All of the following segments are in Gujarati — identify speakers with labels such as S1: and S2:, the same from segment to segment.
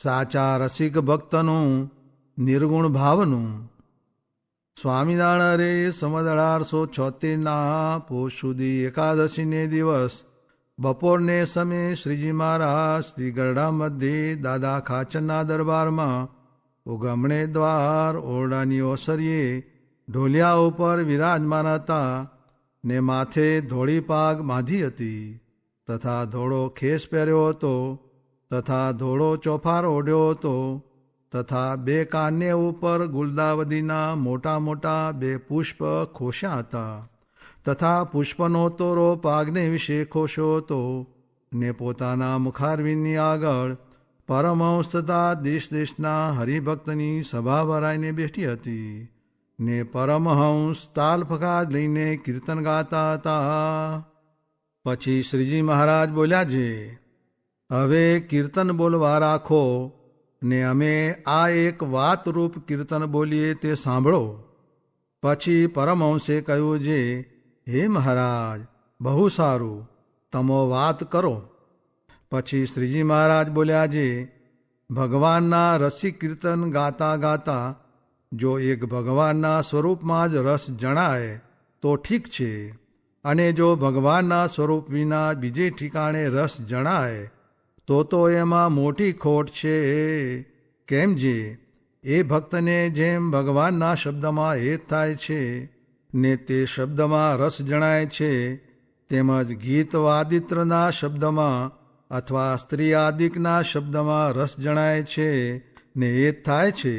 S1: સાચા રસિક ભક્તનું નિર્ગુણ ભાવનું. સ્વામિનારાયણ રે સંવત 1876 પોષ સુધી એકાદશીને દિવસ બપોરને સમયે શ્રીજી મહારાજ શ્રી ગરડા મધ્યે દાદા ખાચરના દરબારમાં ઉગમણે દ્વાર ઓરડાની ઓસરીએ ઢોલિયા ઉપર વિરાજમાન હતા ને માથે ધોળી પાગ બાંધી હતી તથા ધોળો ખેસ પહેર્યો હતો તથા ધોળો ચોફાર ઓઢ્યો હતો તથા બે કાને ઉપર ગુલદાવદીના મોટા મોટા બે પુષ્પ ખોશ્યા હતા તથા પુષ્પનો તોરો પાગને વિશે ખોશ્યો હતો ને પોતાના મુખારવિંદની આગળ પરમહંસ તથા દેશ દેશના હરિભક્તની સભા ભરાઈને બેઠી હતી ને પરમહંસ તાલ ફગાદ લઈને કીર્તન ગાતા હતા. પછી શ્રીજી મહારાજ બોલ્યા છે, હવે કીર્તન બોલવા રાખો ને અમે આ એક વાતરૂપ કીર્તન બોલીએ તે સાંભળો. પછી પરમહંસે કહ્યું છે, હે મહારાજ, બહુ સારું, તમો વાત કરો. પછી શ્રીજી મહારાજ બોલ્યા છે, ભગવાનના રસિક કીર્તન ગાતા ગાતા જો એક ભગવાનના સ્વરૂપમાં જ રસ જણાય તો ઠીક છે, અને જો ભગવાનના સ્વરૂપ વિના બીજે ઠિકાણે રસ જણાય તો એમાં મોટી ખોટ છે. કેમ જે એ ભક્તને જેમ ભગવાનના શબ્દમાં હેત થાય છે ને તે શબ્દમાં રસ જણાય છે, તેમજ ગીત વાદિત્રના શબ્દમાં અથવા સ્ત્રી આદિકના શબ્દમાં રસ જણાય છે ને હેત થાય છે.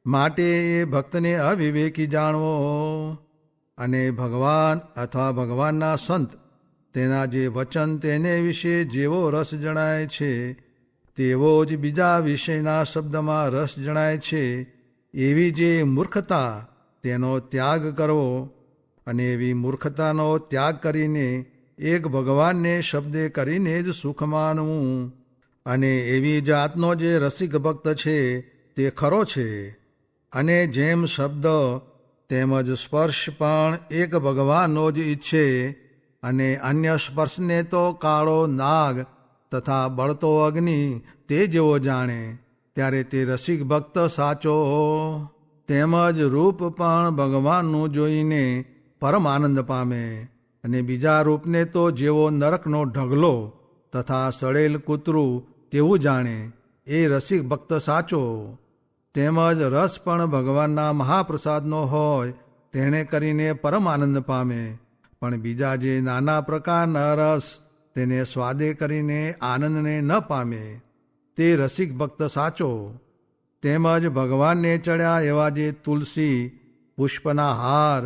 S1: માટે એ ભક્તને અવિવેકી જાણવો. અને ભગવાન અથવા ભગવાનના સંત તેના જે વચન તેને વિશે જેવો રસ જણાય છે તેવો જ બીજા વિષયના શબ્દમાં રસ જણાય છે. એવી જે મૂર્ખતા તેનો ત્યાગ કરવો અને એવી મૂર્ખતાનો ત્યાગ કરીને એક ભગવાનને શબ્દે કરીને જ સુખ માનવું. અને એવી જાતનો જે રસિક ભક્ત છે તે ખરો છે. અને જેમ શબ્દ તેમજ સ્પર્શ પણ એક ભગવાનનો જ ઈચ્છે અને અન્ય સ્પર્શને તો કાળો નાગ તથા બળતો અગ્નિ તે જેવો જાણે, ત્યારે તે રસિક ભક્ત સાચો. તેમજ રૂપ પણ ભગવાનનું જોઈને પરમ આનંદ પામે અને બીજા રૂપને તો જેવો નરકનો ઢગલો તથા સડેલ કૂતરું તેવું જાણે, એ રસિક ભક્ત સાચો. તેમજ રસ પણ ભગવાનના મહાપ્રસાદનો હોય તેણે કરીને પરમ આનંદ પામે, પણ બીજા જે નાના પ્રકારના રસ તેને સ્વાદે કરીને આનંદને ન પામે, તે રસિક ભક્ત સાચો. તેમજ ભગવાનને ચડ્યા એવા જે તુલસી પુષ્પના હાર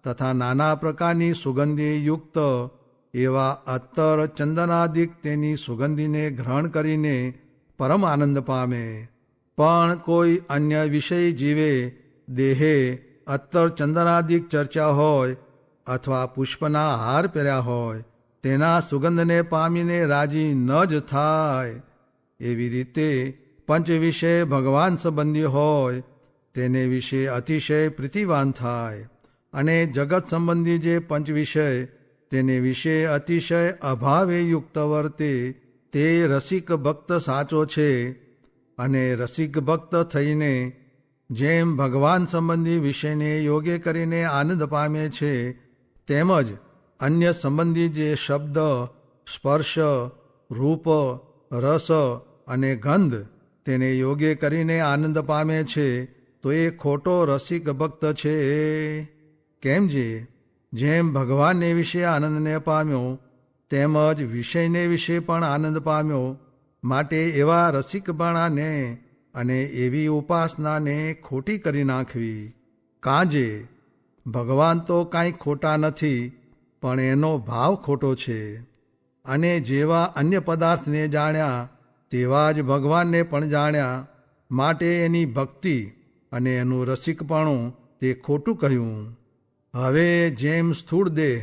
S1: તથા નાના પ્રકારની સુગંધી યુક્ત એવા અત્તર ચંદનાદિક તેની સુગંધીને ગ્રહણ કરીને પરમ આનંદ પામે. પણ કોઈ અન્ય વિષય જીવે દેહે અત્તર ચંદનાદિક ચર્ચા હોય અથવા પુષ્પના હાર પહેર્યા હોય તેના સુગંધને પામીને રાજી ન જ થાય. એવી રીતે પંચ વિષય ભગવાન સંબંધી હોય તેને વિશે અતિશય પ્રીતિવાન થાય, અને જગત સંબંધી જે પંચ વિષય તેને વિશે અતિશય અભાવે યુક્ત વર્તે, તે રસિક ભક્ત સાચો છે. અને રસિક ભક્ત થઈને જેમ ભગવાન સંબંધી વિષયને યોગ્ય કરીને આનંદ પામે છે, તેમજ અન્ય સંબંધી જે શબ્દ સ્પર્શ રૂપ રસ અને ગંધ તેને યોગ્ય કરીને આનંદ પામે છે, તો એ ખોટો રસિક ભક્ત છે. કેમ જે જેમ ભગવાનને વિશે આનંદને પામ્યો તેમજ વિષયને વિશે પણ આનંદ પામ્યો, માટે એવા રસિકપણાને અને એવી ઉપાસનાને ખોટી કરી નાખવી. કાંજે ભગવાન તો કાંઈ ખોટા નથી, પણ એનો ભાવ ખોટો છે. અને જેવા અન્ય પદાર્થને જાણ્યા તેવા જ ભગવાનને પણ જાણ્યા, માટે એની ભક્તિ અને એનું રસિકપણું તે ખોટું કહ્યું. હવે જેમ સ્થૂળ દેહ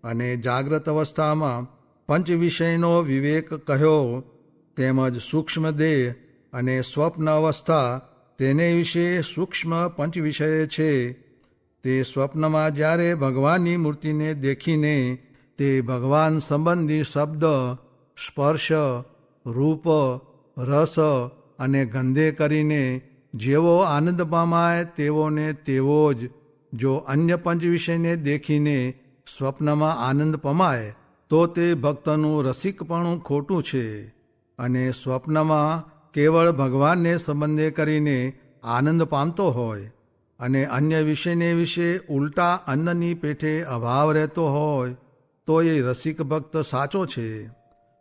S1: અને જાગ્રત અવસ્થામાં પંચ વિષયનો વિવેક કહ્યો, તેમજ સૂક્ષ્મ દેહ અને સ્વપ્ન અવસ્થા તેને વિશે સૂક્ષ્મ પંચ વિષય છે. તે સ્વપ્નમાં જ્યારે ભગવાનની મૂર્તિને દેખીને તે ભગવાન સંબંધી શબ્દ સ્પર્શ રૂપ રસ અને ગંધે કરીને જેવો આનંદ પામાય તેવો ને તેવો જ જો અન્ય પંચ વિષયને દેખીને સ્વપ્નમાં આનંદ પમાય તો તે ભક્તનું રસિકપણું ખોટું છે. અને સ્વપ્નમાં કેવળ ભગવાનને સંબંધે કરીને આનંદ પામતો હોય અને અન્ય વિષયને વિશે ઉલટા અન્નની પેઠે અભાવ રહેતો હોય તો એ રસિક ભક્ત સાચો છે.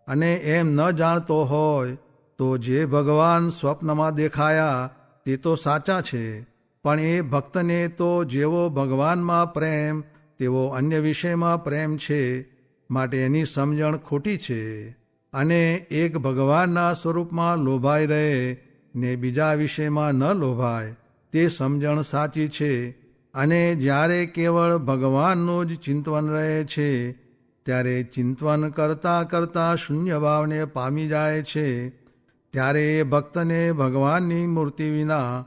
S1: અને એમ ન જાણતો હોય તો જે ભગવાન સ્વપ્નમાં દેખાયા તે તો સાચા છે, પણ એ ભક્તને તો જેવો ભગવાનમાં પ્રેમ તેવો અન્ય વિષયમાં પ્રેમ છે, માટે એની સમજણ ખોટી છે. અને એક ભગવાનના સ્વરૂપમાં લોભાઈ રહે ને બીજા વિષયમાં ન લોભાય તે સમજણ સાચી છે. અને જ્યારે કેવળ ભગવાનનું જ ચિંતન રહે છે ત્યારે ચિંતન કરતાં કરતાં શૂન્ય ભાવને પામી જાય છે. ત્યારે એ ભક્તને ભગવાનની મૂર્તિ વિના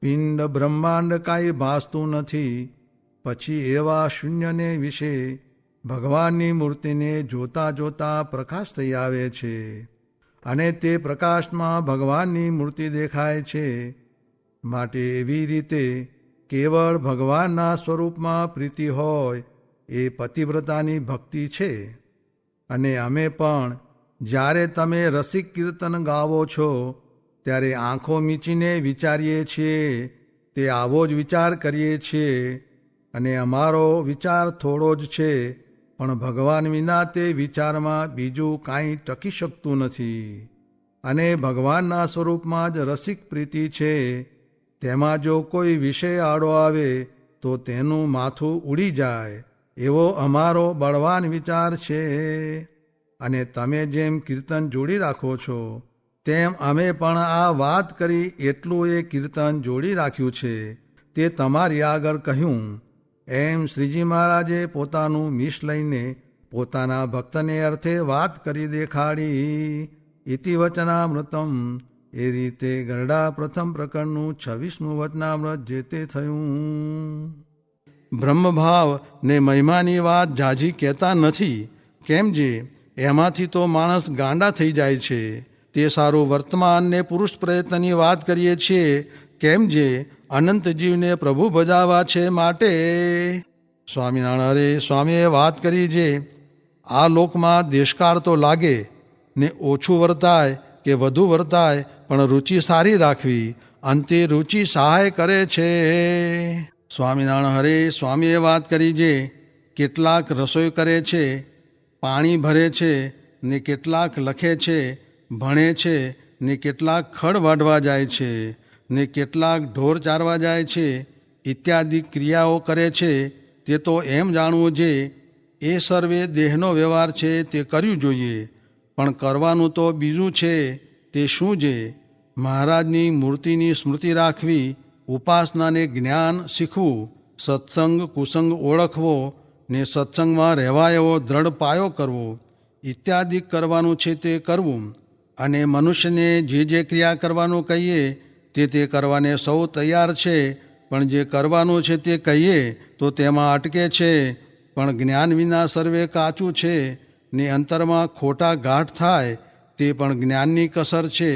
S1: પિંડ બ્રહ્માંડ કાંઈ ભાસતું નથી. પછી એવા શૂન્યને વિશે ભગવાનની મૂર્તિને જોતા જોતા પ્રકાશ થઈ આવે છે અને તે પ્રકાશમાં ભગવાનની મૂર્તિ દેખાય છે. માટે એવી રીતે કેવળ ભગવાનના સ્વરૂપમાં પ્રીતિ હોય એ પતિવ્રતાની ભક્તિ છે. અને અમે પણ જ્યારે તમે રસિક કીર્તન ગાવો છો ત્યારે આંખો મીચીને વિચારીએ છીએ, તે આવો જ વિચાર કરીએ છીએ. અને અમારો વિચાર થોડો જ છે, પણ ભગવાન વિના તે વિચારમાં બીજું કાંઈ ટકી શકતું નથી. અને ભગવાનના સ્વરૂપમાં જ રસિક પ્રીતિ છે. તેમાં જો કોઈ વિષય આડો આવે તો તેનું માથું ઉડી જાય એવો અમારો બળવાન વિચાર છે. અને તમે જેમ કીર્તન જોડી રાખો છો તેમ અમે પણ આ વાત કરી એટલું એ કીર્તન જોડી રાખ્યું છે તે તમારી આગળ કહ્યું. એમ શ્રીજી મહારાજે પોતાનું મીશ લઈને પોતાના ભક્તને અર્થે વાત કરી દેખાડી. ઇતિ વચનામૃતમ. એ રીતે ગરડા પ્રથમ પ્રકરણનું 26મું વચનામૃત જે તે થયું. બ્રહ્મભાવ ને મહિમાની વાત જાજી કહેતા નથી, કેમ જે એમાંથી તો માણસ ગાંડા થઈ જાય છે. તે સારું વર્તમાન ને પુરુષ પ્રયત્નની વાત કરીએ છીએ, કેમ જે અનંત જીવને પ્રભુ ભજાવા છે માટે. સ્વામિનારાયણ હરે સ્વામીએ વાત કરી જે આ લોકમાં દેશકાળ તો લાગે ને ઓછું વર્તાય કે વધુ વર્તાય પણ રુચિ સારી રાખવી, અંતે રુચિ સહાય કરે છે. સ્વામિનારાયણ હરે સ્વામીએ વાત કરી જે કેટલાક રસોઈ કરે છે, પાણી ભરે છે, ને કેટલાક લખે છે, ભણે છે, ને કેટલાક ખડ વાઢવા જાય છે, ને કેટલાક ઢોર ચારવા જાય છે, ઇત્યાદિ ક્રિયાઓ કરે છે. તે તો એમ જાણવું છે એ સર્વે દેહનો વ્યવહાર છે તે કર્યું જોઈએ, પણ કરવાનું તો બીજું છે. તે શું છે? મહારાજની મૂર્તિની સ્મૃતિ રાખવી, ઉપાસનાને જ્ઞાન શીખવું, સત્સંગ કુસંગ ઓળખવો ને સત્સંગમાં રહેવા એવો દ્રઢ પાયો કરવો ઇત્યાદિ કરવાનું છે તે કરવું. અને મનુષ્યને જે ક્રિયા કરવાનું કહીએ તે કરવાને સૌ તૈયાર છે, પણ જે કરવાનું છે તે કહીએ તો તેમાં અટકે છે. પણ જ્ઞાન વિના સર્વે કાચું છે ને અંતરમાં ખોટા ગાંઠ થાય તે પણ જ્ઞાનની કસર છે.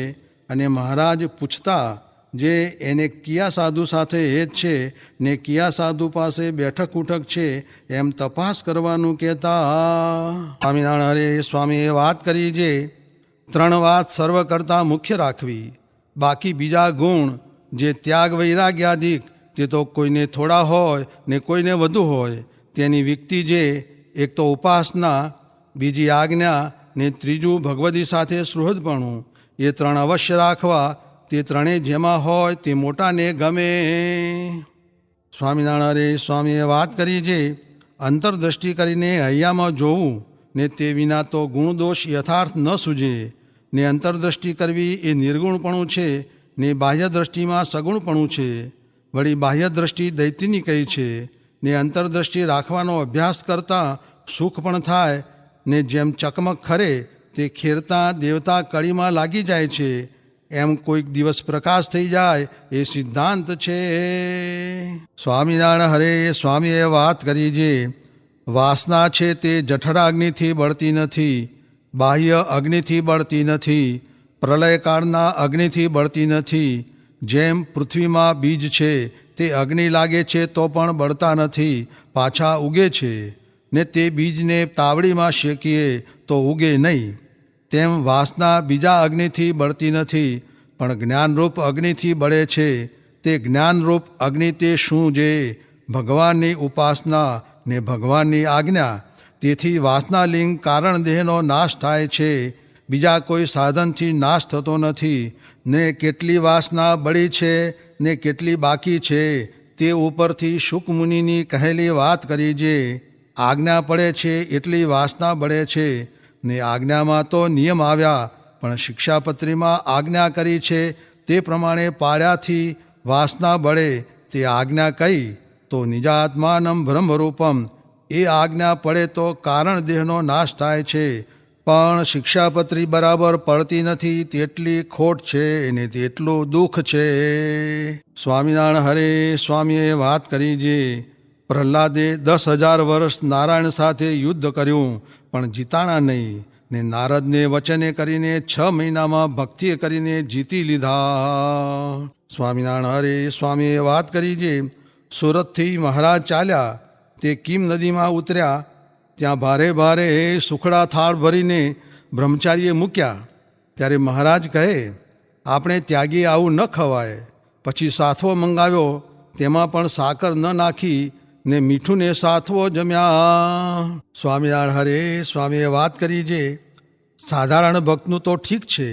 S1: અને મહારાજ પૂછતા જે એને કિયા સાધુ સાથે હેત છે ને કિયા સાધુ પાસે બેઠક ઉઠક છે એમ તપાસ કરવાનું કહેતા. સ્વામિનારાયણ હરે સ્વામીએ વાત કરી જે 3 વાત સર્વ કરતાં મુખ્ય રાખવી, બાકી બીજા ગુણ જે ત્યાગ વૈરાગ્યાદિક તે તો કોઈને થોડા હોય ને કોઈને વધુ હોય. તેની વિકતિ જે એક તો ઉપાસના, બીજી આજ્ઞા ને ત્રીજું ભગવદી સાથે સુહૃદપણું, એ 3 અવશ્ય રાખવા. તે ત્રણેય જેમાં હોય તે મોટાને ગમે. સ્વામિનારાયણ સ્વામીએ વાત કરી જે અંતરદ્રષ્ટિ કરીને હૈયામાં જોવું ને તે વિના તો ગુણદોષ યથાર્થ ન સૂજે. ને અંતરદ્રષ્ટિ કરવી એ નિર્ગુણપણું છે ને બાહ્ય દ્રષ્ટિમાં સગુણપણું છે. વળી બાહ્ય દ્રષ્ટિ દૈત્યની કહી છે. ને અંતરદ્રષ્ટિ રાખવાનો અભ્યાસ કરતાં સુખ પણ થાય. ને જેમ ચકમક ખરે તે ખેરતા દેવતા કળીમાં લાગી જાય છે, એમ કોઈક દિવસ પ્રકાશ થઈ જાય એ સિદ્ધાંત છે. સ્વામિનારાયણ હરે સ્વામીએ વાત કરી જે વાસના છે તે જઠરાગ્નિથી બળતી નથી, બાહ્ય અગ્નિથી બળતી નથી, પ્રલયકાળના અગ્નિથી બળતી નથી. જેમ પૃથ્વીમાં બીજ છે તે અગ્નિ લાગે છે તો પણ બળતા નથી, પાછા ઉગે છે, ને તે બીજને તાવડીમાં શેકીએ તો ઉગે નહીં. તેમ વાસના બીજા અગ્નિથી બળતી નથી, પણ જ્ઞાનરૂપ અગ્નિથી બળે છે. તે જ્ઞાનરૂપ અગ્નિ તે શું? જે ભગવાનની ઉપાસના ને ભગવાનની આજ્ઞા. તેથી વાસનાલિંગ કારણ દેહનો નાશ થાય છે, બીજા કોઈ સાધનથી નાશ થતો નથી. ને કેટલી વાસના બળી છે ને કેટલી બાકી છે તે ઉપરથી શુક મુનિની કહેલી વાત કરી. જે આજ્ઞા પડે છે એટલી વાસના બળે છે. ને આજ્ઞામાં તો નિયમ આવ્યા, પણ શિક્ષાપત્રીમાં આજ્ઞા કરી છે તે પ્રમાણે પાળ્યાથી વાસના બળે. તે આજ્ઞા કઈ તો નિજાત્માનમ બ્રહ્મરૂપમ. એ આજ્ઞા પડે તો કારણ દેહનો નાશ થાય છે, પણ શિક્ષાપત્રી બરાબર પડતી નથી તેટલી ખોટ છે ને તેટલું દુઃખ છે. સ્વામિનારાયણ હરે સ્વામીએ વાત કરી. જે પ્રહલાદે 10,000 વર્ષ નારાયણ સાથે યુદ્ધ કર્યું પણ જીતાણા નહીં, ને નારદને વચને કરીને 6 મહિનામાં ભક્તિ કરીને જીતી લીધા. સ્વામિનારાયણ હરે સ્વામીએ વાત કરી. જે સુરતથી મહારાજ ચાલ્યા, તે કીમ નદીમાં ઉતર્યા. ત્યાં ભારે ભારે સુખડા થાળ ભરીને બ્રહ્મચારીએ મૂક્યા. ત્યારે મહારાજ કહે, આપણે ત્યાગી આવું ન ખવાય. પછી સાથવો મંગાવ્યો, તેમાં પણ સાકર ન નાખી ને મીઠું ને સાથવો જમ્યા. સ્વામિનારાયણ હરે સ્વામીએ વાત કરી. જે સાધારણ ભક્તનું તો ઠીક છે,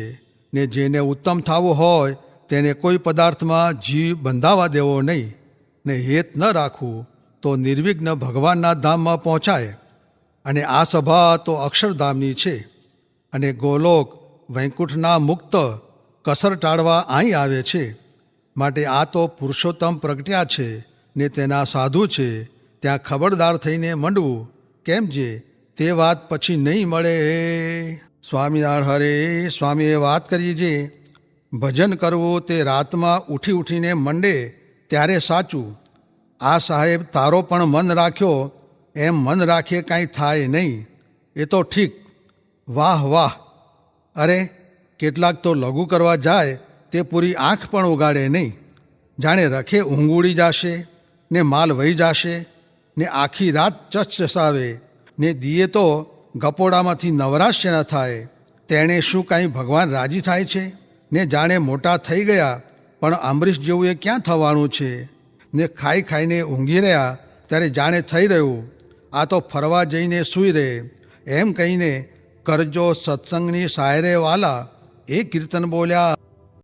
S1: ને જેને ઉત્તમ થવું હોય તેને કોઈ પદાર્થમાં જીવ બંધાવા દેવો નહીં, ને હેત ન રાખવું તો નિર્વિઘ્ન ભગવાનના ધામમાં પહોંચાય. અને આ સભા તો અક્ષરધામની છે, અને ગોલોક વૈકુંઠના મુક્ત કસર ટાળવા અહીં આવે છે. માટે આ તો પુરુષોત્તમ પ્રગટ્યા છે ને તેના સાધુ છે, ત્યાં ખબરદાર થઈને મંડવું. કેમ? જે તે વાત પછી નહીં મળે. સ્વામિનારાયણ હરે સ્વામીએ વાત કરી. જે ભજન કરવું તે રાતમાં ઉઠી ઉઠીને મંડે ત્યારે સાચું. આ સાહેબ તારો પણ મન રાખ્યો એમ મન રાખીએ કાંઈ થાય નહીં, એ તો ઠીક. વાહ વાહ! અરે કેટલાક તો લઘુ કરવા જાય તે પૂરી આંખ પણ ઉગાડે નહીં, જાણે રખે ઊંઘ ઉડી જશે ને માલ વહી જશે, ને આખી રાત ચસચસાવે, ને દીએ તો ગપોડામાંથી નવરાશ્ય ન થાય. તેણે શું કાંઈ ભગવાન રાજી થાય છે? ને જાણે મોટા થઈ ગયા પણ અમરીશ જેવું એ ક્યાં થવાનું છે? ને ખાઈ ખાઈને ઊંઘી રહ્યા ત્યારે જાણે થઈ રહ્યું આ તો ફરવા જઈને સૂઈ રહે. એમ કહીને કરજો સત્સંગની શાયરે વાલા એ કીર્તન બોલ્યા.